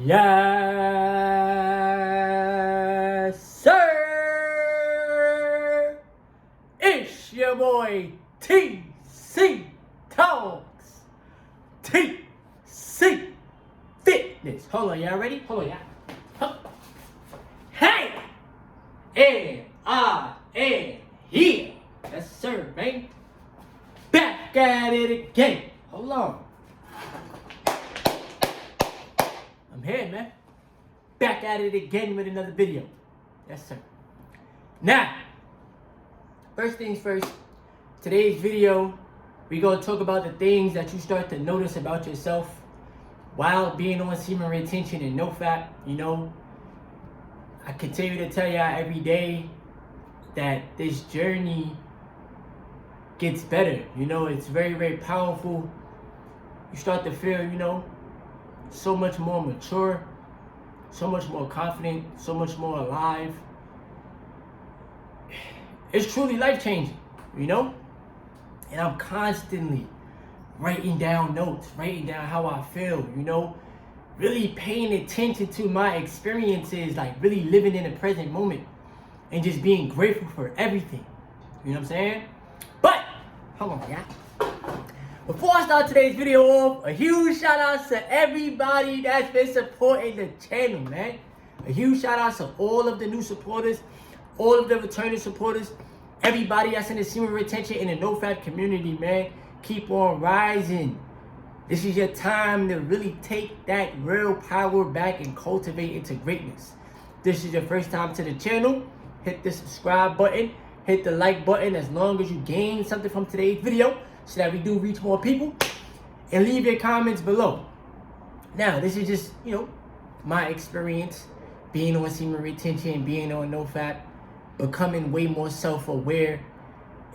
Yes, sir! It's your boy TC Talks. TC Fitness. Hold on, y'all ready? Hold on, y'all. Huh. Hey! And I am here. Yes, sir, man. Back at it again. Hold on. I'm here, man. Back at it again with another video. Yes, sir. Now, first things first. Today's video, we're going to talk about the things that you start to notice about yourself while being on semen retention and NOFAP. You know, I continue to tell y'all every day that this journey gets better. You know, it's very, very powerful. You start to feel, you know, so much more mature, so much more confident, so much more alive. It's truly life-changing, you know? And I'm constantly writing down notes, writing down how I feel, you know? Really paying attention to my experiences, like really living in the present moment and just being grateful for everything. You know what I'm saying? But, hold on, y'all. Before I start today's video off, a huge shout out to everybody that's been supporting the channel, man. A huge shout out to all of the new supporters, all of the returning supporters, everybody that's in the semen retention and the NOFAP community, man. Keep on rising. This is your time to really take that real power back and cultivate into greatness. This is your first time to the channel, hit the subscribe button, hit the like button as long as you gain something from today's video, so that we do reach more people, and leave your comments below. Now, this is just, you know, my experience being on semen retention, being on NOFAP, becoming way more self-aware.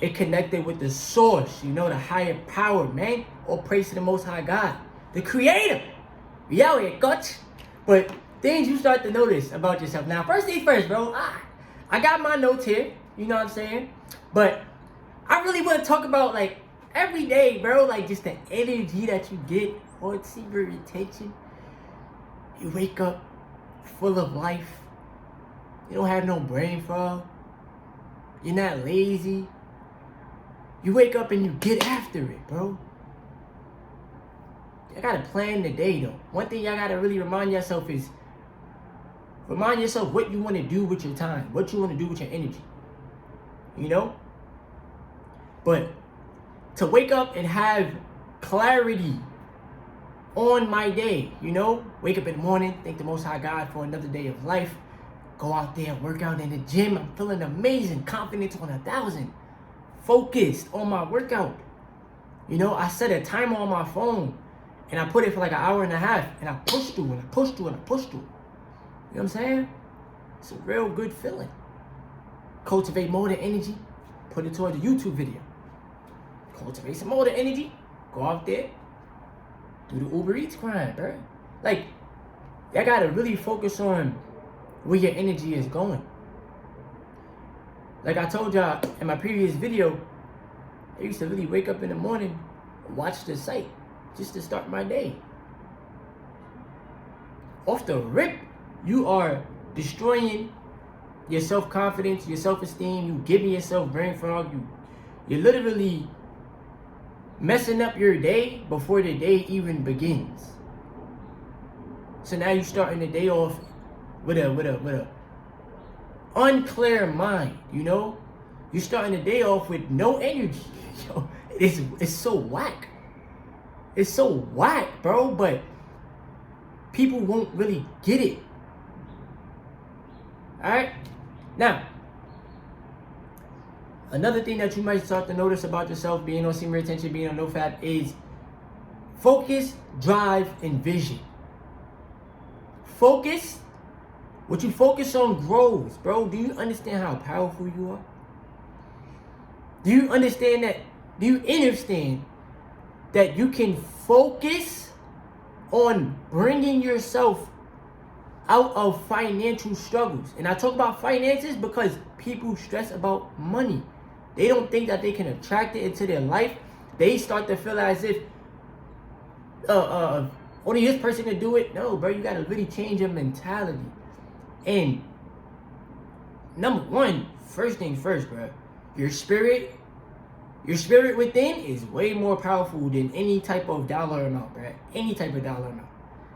It connected with the source, you know, the higher power, man. All praise to the Most High God, the Creator. We out here, coach. But things you start to notice about yourself. Now, first things first, bro. I got my notes here, you know what I'm saying? But I really want to talk about, like, every day, bro, like just the energy that you get on semen retention. You wake up full of life. You don't have no brain fog. You're not lazy. You wake up and you get after it, bro. You gotta plan the day, though. One thing y'all gotta really remind yourself is, remind yourself what you want to do with your time, what you want to do with your energy. You know? But to wake up and have clarity on my day, you know? Wake up in the morning, thank the Most High God for another day of life. Go out there, work out in the gym. I'm feeling amazing, confidence on 1,000. Focused on my workout. You know, I set a timer on my phone and I put it for like an hour and a half, and I push through and I push through and I push through. You know what I'm saying? It's a real good feeling. Cultivate more of the energy, put it toward the YouTube video. Cultivate some more of the energy, go out there, do the Uber Eats grind, bro. Like, y'all gotta really focus on where your energy is going. Like I told y'all in my previous video, I used to really wake up in the morning, watch the site, just to start my day. Off the rip, you are destroying your self-confidence, your self-esteem, you giving yourself brain fog, you're literally messing up your day before the day even begins. So now you're starting the day off with a unclear mind, you know? You're starting the day off with no energy. Yo, it's so whack. It's so whack, bro, but people won't really get it. Alright? Now, another thing that you might start to notice about yourself being on semen retention, being on NOFAP, is focus, drive, and vision. Focus. What you focus on grows, bro. Do you understand how powerful you are? Do you understand that? Do you understand that you can focus on bringing yourself out of financial struggles? And I talk about finances because people stress about money. They don't think that they can attract it into their life. They start to feel as if only this person can do it. No, bro, you gotta really change your mentality. And number one, first things first, bro, your spirit within is way more powerful than any type of dollar amount, bro. Any type of dollar amount.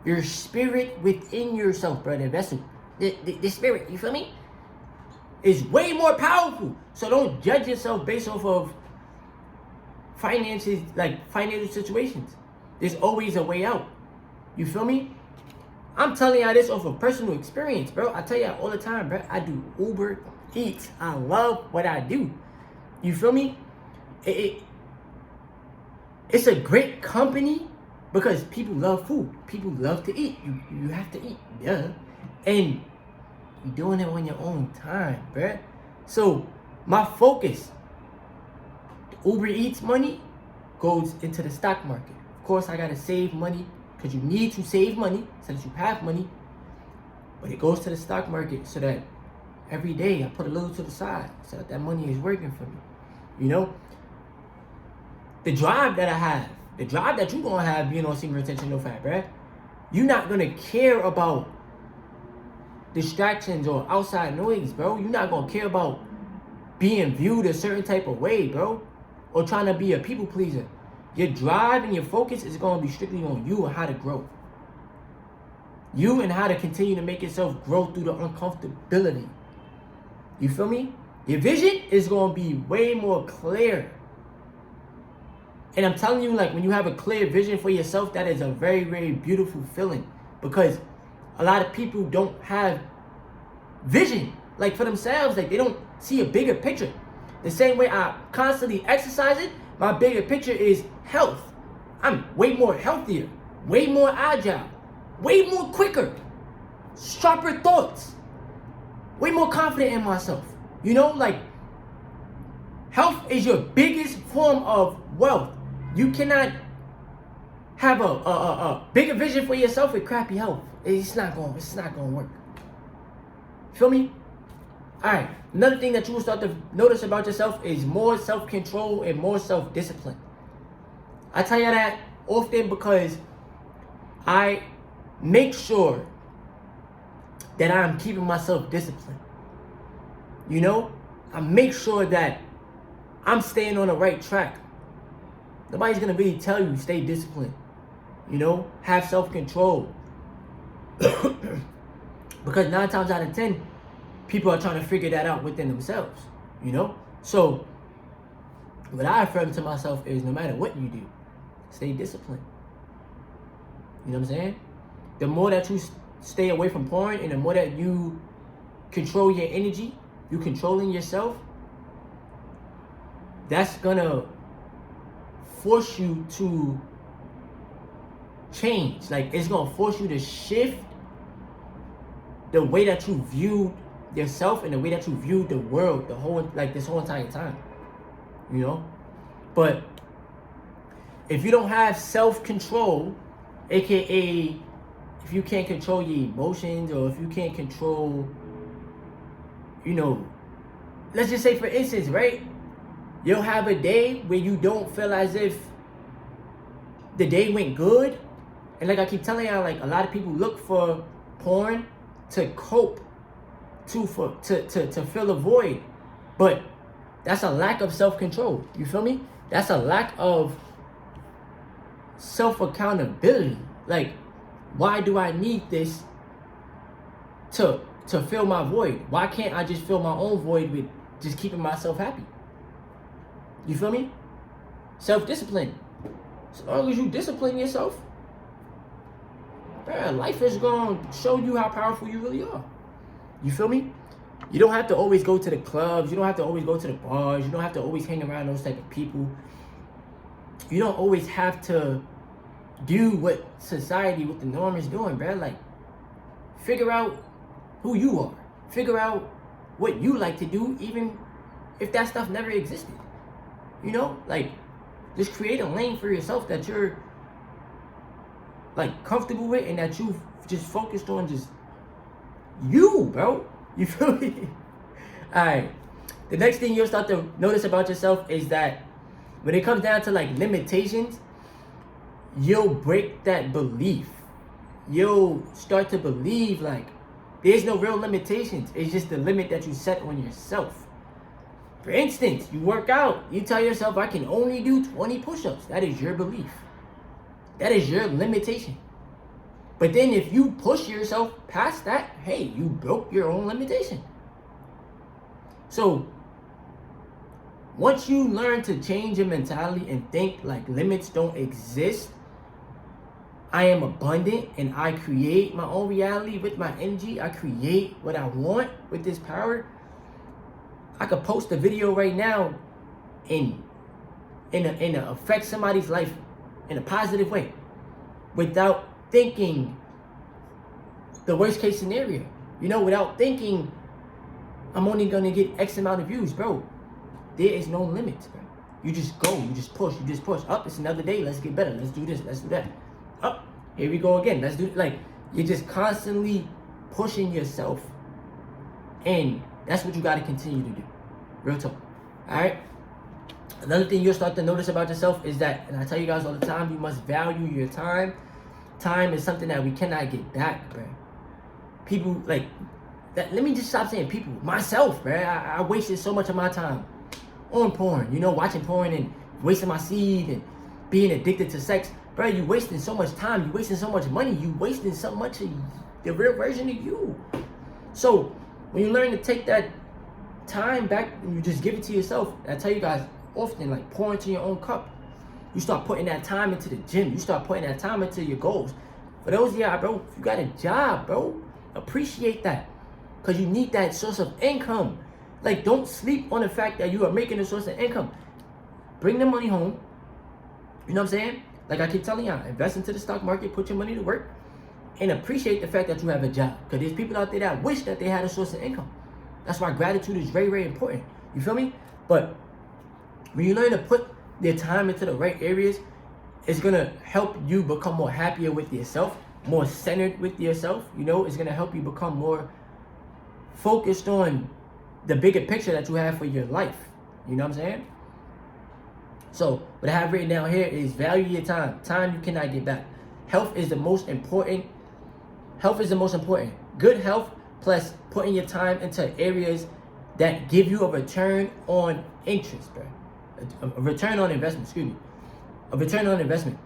Your spirit within yourself, bro, the vessel, the spirit, you feel me? Is way more powerful. So don't judge yourself based off of finances, like financial situations. There's always a way out. You feel me? I'm telling y'all this off of personal experience, bro. I tell y'all all the time, bro. I do Uber Eats. I love what I do. You feel me? It's a great company because people love food. People love to eat. You have to eat, yeah. And you're doing it on your own time, bruh. So my focus, the Uber Eats money goes into the stock market. Of course, I gotta save money because you need to save money so that you have money. But it goes to the stock market so that every day I put a little to the side so that money is working for me. You know, the drive that I have, the drive that you're gonna have being on Semen, Retention and NOFAP, bruh. You're not gonna care about distractions or outside noise, bro. You're not gonna care about being viewed a certain type of way, bro, or trying to be a people pleaser. Your drive and your focus is gonna be strictly on you and how to grow. You and how to continue to make yourself grow through the uncomfortability. You feel me? Your vision is gonna be way more clear. And I'm telling you, like, when you have a clear vision for yourself, that is a very, very beautiful feeling. Because a lot of people don't have vision, like, for themselves. Like, they don't see a bigger picture. The same way I constantly exercise it, my bigger picture is health. I'm way more healthier, way more agile, way more quicker, sharper thoughts, way more confident in myself. You know, like, health is your biggest form of wealth. You cannot have a bigger vision for yourself with crappy health. It's not gonna work. Feel me? Alright, another thing that you will start to notice about yourself is more self-control and more self-discipline. I tell you that often because I make sure that I'm keeping myself disciplined. You know? I make sure that I'm staying on the right track. Nobody's gonna really tell you stay disciplined. You know? Have self-control. Because 9 times out of 10, people are trying to figure that out within themselves. You know? So, what I affirm to myself is no matter what you do, stay disciplined. You know what I'm saying? The more that you stay away from porn and the more that you control your energy, you controlling yourself, that's gonna force you to change. Like, it's gonna force you to shift the way that you view yourself and the way that you view the world, this whole entire time. You know? But if you don't have self-control, aka if you can't control your emotions, or if you can't control, you know, let's just say for instance, right? You'll have a day where you don't feel as if the day went good. And like I keep telling y'all, like, a lot of people look for porn to cope, to fill a void. But that's a lack of self-control. You feel me? That's a lack of self-accountability. Like, why do I need this to fill my void? Why can't I just fill my own void with just keeping myself happy? You feel me? Self-discipline. As long as you discipline yourself, man, life is going to show you how powerful you really are. You feel me? You don't have to always go to the clubs. You don't have to always go to the bars. You don't have to always hang around those type of people. You don't always have to do what society, what the norm is doing, bro. Like, figure out who you are. Figure out what you like to do, even if that stuff never existed. You know, like, just create a lane for yourself that you're, like, comfortable with and that you've just focused on just you, bro. You feel me? Alright. The next thing you'll start to notice about yourself is that when it comes down to, like, limitations, you'll break that belief. you'll start to believe like there's no real limitations. It's just the limit that you set on yourself. For instance, you work out, you tell yourself, I can only do 20 push-ups. That is your belief. That is your limitation. But then if you push yourself past that, hey, you broke your own limitation. So once you learn to change your mentality and think like limits don't exist, I am abundant and I create my own reality with my energy. I create what I want with this power. I could post a video right now and affect somebody's life in a positive way without thinking the worst case scenario. You know, without thinking I'm only gonna get X amount of views, bro. There is no limit, bro. You just go, you just push. Up, it's another day, let's get better. Let's do this, let's do that. Up, here we go again. Let's do it. Like, you're just constantly pushing yourself. And that's what you gotta continue to do. Real talk. Alright? Another thing you'll start to notice about yourself is that, and I tell you guys all the time, you must value your time. Time is something that we cannot get back, bro. People, like, that. Let me just stop saying people. Myself, bro. I wasted so much of my time on porn. You know, watching porn and wasting my seed and being addicted to sex. Bro, you wasting so much time. You wasting so much money. You wasting so much of the real version of you. So, when you learn to take that time back and you just give it to yourself, I tell you guys often, like, pour into your own cup. You start putting that time into the gym. You start putting that time into your goals. For those of y'all, bro, if you got a job, bro, appreciate that. Because you need that source of income. Like, don't sleep on the fact that you are making a source of income. Bring the money home. You know what I'm saying? Like I keep telling y'all, invest into the stock market, put your money to work, and appreciate the fact that you have a job. Because there's people out there that wish that they had a source of income. That's why gratitude is very, very important. You feel me? But when you learn to put their time into the right areas, it's going to help you become more happier with yourself, more centered with yourself. You know, it's going to help you become more focused on the bigger picture that you have for your life. You know what I'm saying? So what I have written down here is value your time. Time you cannot get back. Health is the most important. Health is the most important. Good health plus putting your time into areas that give you a return on interest, bro. A return on investment, excuse me. A return on investment.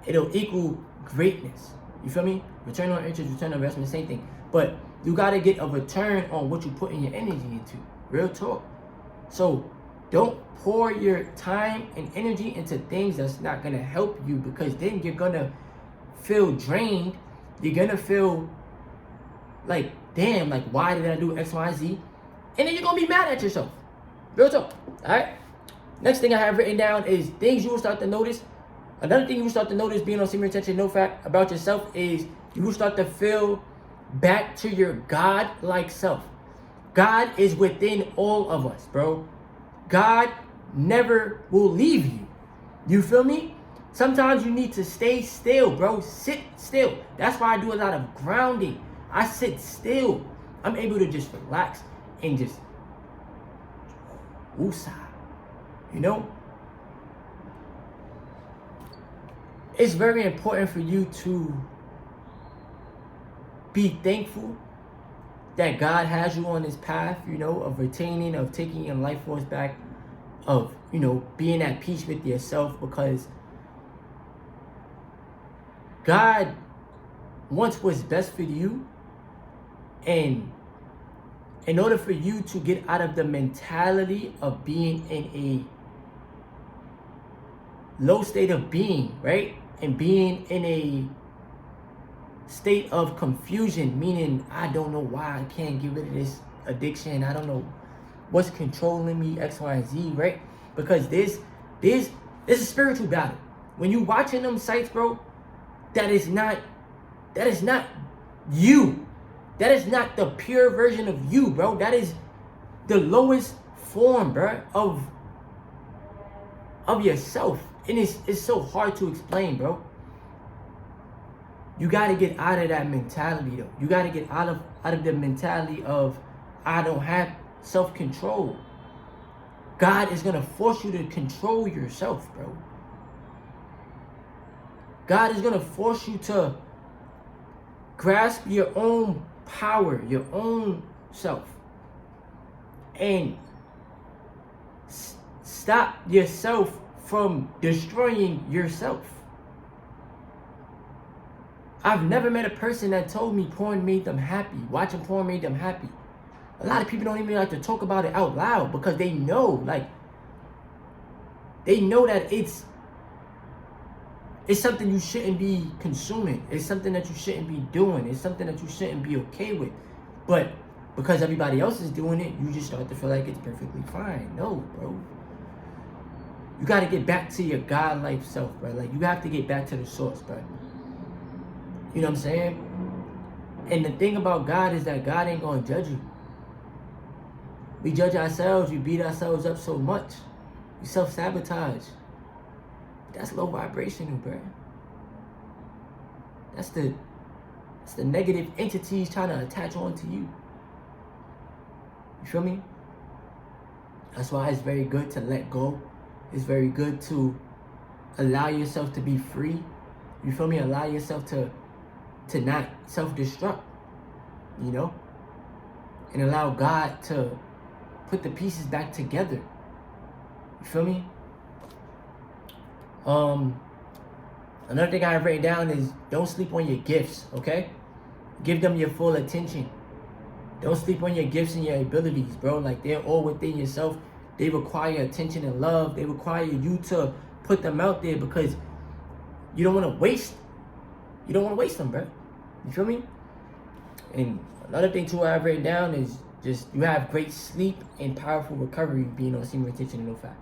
It'll equal greatness. You feel me? Return on interest, return on investment, same thing. But you gotta get a return on what you put in your energy into. Real talk. So don't pour your time and energy into things that's not gonna help you, because then you're gonna feel drained. You're gonna feel like, damn, like, why did I do X, Y, Z? And then you're gonna be mad at yourself. Real talk. Alright? Next thing I have written down is things you will start to notice. Another thing you will start to notice being on Semen, Retention and NOFAP about yourself is you will start to feel back to your God-like self. God is within all of us, bro. God never will leave you. You feel me? Sometimes you need to stay still, bro. Sit still. That's why I do a lot of grounding. I sit still. I'm able to just relax and just woosah. You know? It's very important for you to be thankful that God has you on this path, you know, of retaining, of taking your life force back, of, you know, being at peace with yourself, because God wants what's best for you. And in order for you to get out of the mentality of being in a low state of being, right? And being in a state of confusion, meaning I don't know why I can't get rid of this addiction. I don't know what's controlling me, X, Y, and Z, right? Because this is a spiritual battle. When you watching them sites, bro, that is not you. That is not the pure version of you, bro. That is the lowest form, bro, of yourself. And it's so hard to explain, bro. You gotta get out of that mentality, though. You gotta get out of the mentality of I don't have self-control. God is gonna force you to control yourself, bro. God is gonna force you to grasp your own power, your own self, and stop yourself from destroying yourself. I've never met a person that told me porn made them happy. Watching porn made them happy. A lot of people don't even like to talk about it out loud because they know, like, they know that it's something you shouldn't be consuming. It's something that you shouldn't be doing. It's something that you shouldn't be okay with. But because everybody else is doing it, you just start to feel like it's perfectly fine. No, bro. You got to get back to your God-like self, bro. Like, you have to get back to the source, bro. You know what I'm saying? And the thing about God is that God ain't going to judge you. We judge ourselves. We beat ourselves up so much. We self-sabotage. That's low vibrational, bro. That's the negative entities trying to attach onto you. You feel me? That's why it's very good to let go. It's very good to allow yourself to be free. You feel me? Allow yourself to not self-destruct, you know? And allow God to put the pieces back together. You feel me? Another thing I have written down is don't sleep on your gifts, okay? Give them your full attention. Don't sleep on your gifts and your abilities, bro. Like, they're all within yourself. They require attention and love. They require you to put them out there because you don't want to waste. You don't want to waste them, bro. You feel me? And another thing too I have written down is just you have great sleep and powerful recovery being on Semen, Retention and NOFAP.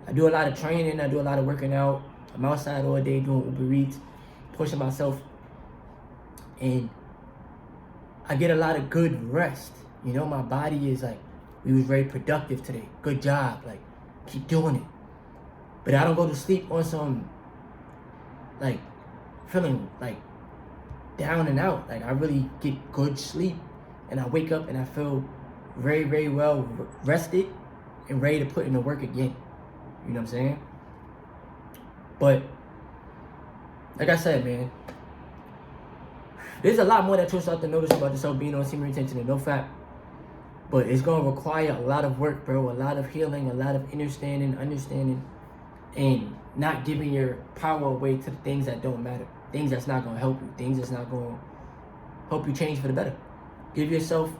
I do a lot of training. I do a lot of working out. I'm outside all day doing Uber Eats, pushing myself, and I get a lot of good rest. You know, my body is like, we was very productive today. Good job. Like, keep doing it. But I don't go to sleep on some, like, feeling like down and out. Like, I really get good sleep, and I wake up and I feel very, very well rested and ready to put in the work again. You know what I'm saying? But like I said, man, there's a lot more that you'll start to notice about yourself being on Semen, Retention and NOFAP. But it's going to require a lot of work, bro. A lot of healing, a lot of understanding, and not giving your power away to the things that don't matter. Things that's not going to help you. Things that's not going to help you change for the better. Give yourself,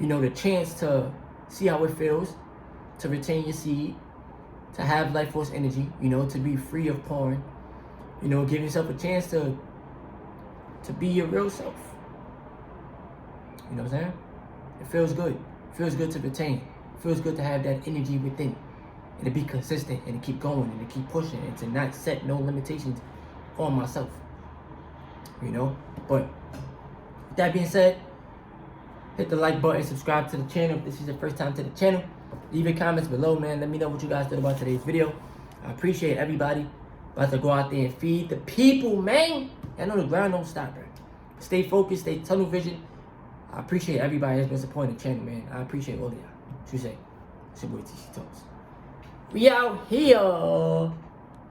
you know, the chance to see how it feels, to retain your seed, to have life force energy, you know, to be free of porn. You know, give yourself a chance to be your real self. You know what I'm saying? It feels good. It feels good to retain. It feels good to have that energy within. And to be consistent and to keep going and to keep pushing and to not set no limitations on myself. You know? But with that being said, hit the like button, subscribe to the channel if this is your first time to the channel. Leave your comments below, man. Let me know what you guys thought about today's video. I appreciate everybody. About to go out there and feed the people, man. I know the grind don't stop, bro. Stay focused, stay tunnel vision. I appreciate everybody that's been supporting the channel, man. I appreciate all of y'all. What you say? It's your boy TC Talks. We out here.